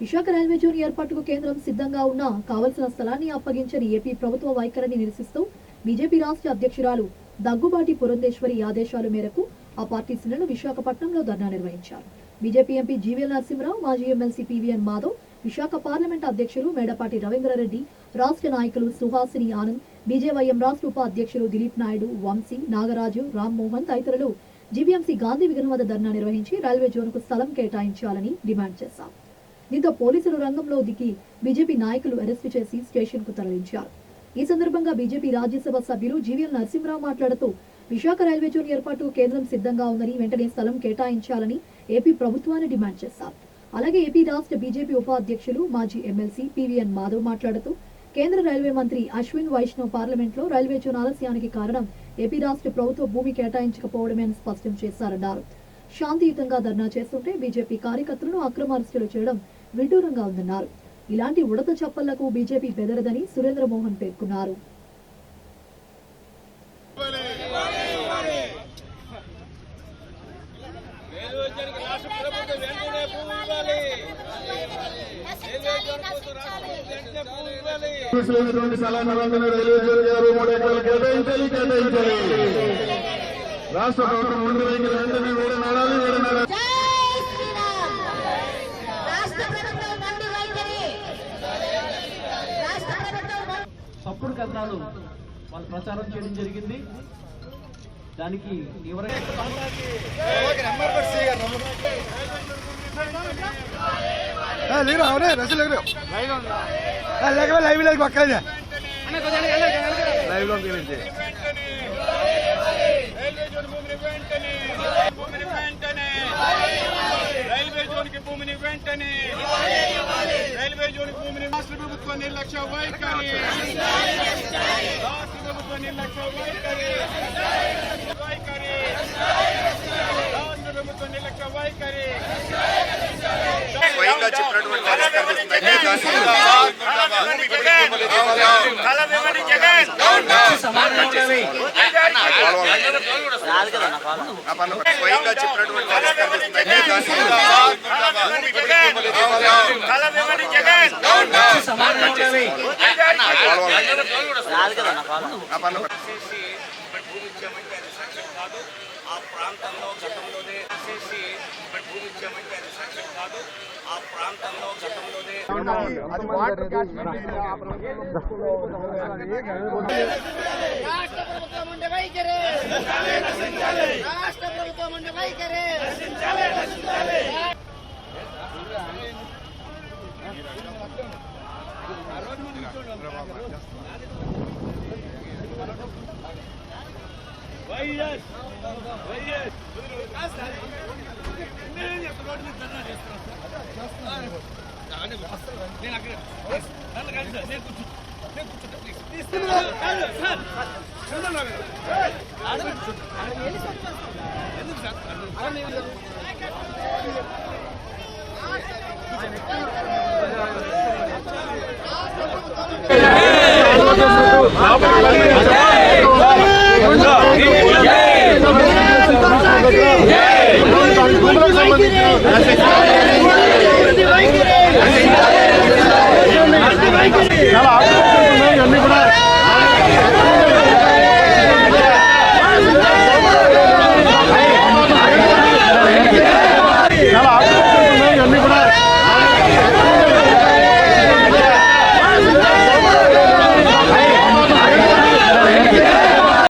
Visakha railway zone ఏర్పాటుకు కేంద్రం సిద్ధంగా ఉన్నా కావలసిన స్థలాన్ని అప్పగించని ఏపీ ప్రభుత్వ వైఖరిని నిరసిస్తూ బీజేపీ రాష్ట్ర అధ్యక్షురాలు దగ్గుబాటి పురంధేశ్వరి ఆదేశాల మేరకు ఆ పార్టీ శ్రేణులు విశాఖపట్నంలో ధర్నా నిర్వహించారు. బీజేపీ ఎంపీ జీవీఎల్ నరసింహరావు, మాజీ MLC PVN Madhav, Visakha parliament అధ్యక్షులు మేడపాటి రవీంద్రారెడ్డి, రాష్ట్ర నాయకులు సుహాసిని ఆనంద్, బీజేవైఎం రాష్ట్ర ఉప అధ్యక్షులు దిలీప్ నాయుడు, వంశీ, నాగరాజు, రామ్మోహన్ తదితరులు జీవీఎంసీ గాంధీ విగ్రహం వద్ద ధర్నా నిర్వహించి రైల్వే జోన్కు స్థలం కేటాయించాలని డిమాండ్ చేశారు. దీంతో పోలీసులు రంగంలో దిగి బీజేపీ నాయకులు అరెస్టు చేసి స్టేషన్ కు తరలించారు. ఈ సందర్భంగా బీజేపీ రాజ్యసభ సభ్యులు జీవీఎల్ నరసింహరావు మాట్లాడుతూ విశాఖ రైల్వే జోన్ ఏర్పాటు కేంద్రం సిద్ధంగా ఉందని, వెంటనే స్థలం కేటాయించాలని ఏపీ ప్రభుత్వాన్ని డిమాండ్ చేశారు. అలాగే ఏపీ రాష్ట్ర బీజేపీ ఉప అధ్యక్షులు మాజీ ఎమ్మెల్సీ పీవీఎన్ మాధవ్ మాట్లాడుతూ కేంద్ర రైల్వే మంత్రి అశ్విన్ వైష్ణవ్ పార్లమెంట్లో రైల్వే జోన్ ఆలస్యానికి కారణం ఏపీ రాష్ట్ర ప్రభుత్వ భూమి కేటాయించకపోవడమే అని స్పష్టం చేశారన్నారు. శాంతియుతంగా ధర్నా చేస్తుంటే బీజేపీ కార్యకర్తలను అక్రమ అరెస్టులు చేయడం విడ్డూరంగా ఉందన్నారు. ఇలాంటి ఉడత చప్పళ్లకు బీజేపీ బెదరదని సురేంద్ర మోహన్ పేర్కొన్నారు. రాష్ట్ర ప్రభుత్వం ముందు వెంటనే వేరే నడాలి తప్పుడు కథనాలు వాళ్ళు ప్రచారం చేయడం జరిగింది. దానికి రైల్వే జోన్ కి భూమిని వెంటనే రైల్వే జోన్ భూమిని రాష్ట్ర ప్రభుత్వ నిర్లక్ష్య వైఖరి రాష్ట్ర ప్రభుత్వ నిర్లక్ష్య వైఖరి రాష్ట్ర ప్రభుత్వ నిర్లక్ష్య వైఖరి ఆ ప్రాంతంలో గతంలోనే భూమి ఇచ్చామంటే అది సాక్ష్యం కాదు. ఆ ప్రాంతంలో గతంలోనే రాష్ట్ర ప్రభుత్వం ఉండే వైఖరి రాష్ట్ర ప్రభుత్వం ఉండే వైఖరి వైఎస్ వైఎస్ నేను అక్కడ నన్ను కాదు సార్, నేను కూర్చుంటా ప్లీజ్ ఎందుకు సార్